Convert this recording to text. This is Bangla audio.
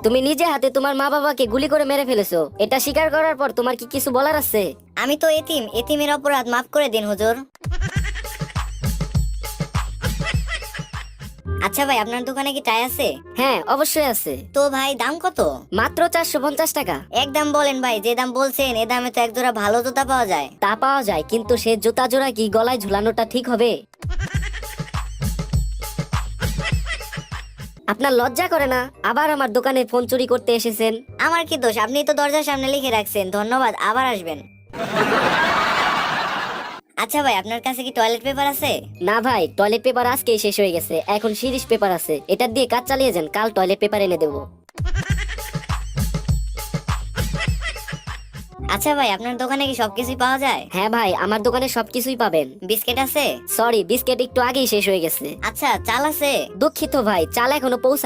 তুমি নিজে হাতে তোমার মা বাবাকে গুলি করে মেরে ফেলেছো, এটা স্বীকার করার পর তোমার কি কিছু বলার আছে? আমি তো এতিম, এতিমের অপরাধ মাফ করে দিন হুজুর। আচ্ছা ভাই, আপনার দোকানে কি টাই আছে? হ্যাঁ অবশ্যই আছে। তো ভাই দাম কত? মাত্র 450 টাকা। একদম বলেন ভাই, যে দাম বলছেন এ দামে তো এক জোড়া ভালো জুতা পাওয়া যায়। তা পাওয়া যায়, কিন্তু সে জুতা জোড়া কি গলায় ঝুলানোটা ঠিক হবে? আপনার লজ্জা করে না? আবার আমার দোকানে ফোন চুরি করতে এসেছেন। আমার কি দোষ? আপনি তো দরজার সামনে লিখে রাখছেন ধন্যবাদ, আবার আসবেন। আচ্ছা ভাই, আপনার কাছে কি টয়লেট পেপার আছে? না ভাই, টয়লেট পেপার আজকেই শেষ হয়ে গেছে, এখন সিরিজ পেপার আছে, এটা দিয়ে কাজ চালিয়ে যান, কাল টয়লেট পেপার এনে দেবো। আচ্ছা ভাই, আপনার দোকানে কি সবকিছুই পাওয়া যায়? হ্যাঁ ভাই, আমার দোকানে সবকিছুই পাবেন। বিস্কিট আছে? সরি, বিস্কিট একটু আগেই শেষ হয়ে গেছে। আচ্ছা, চাল আছে? দুঃখিত ভাই, চাল এখনো পৌঁছা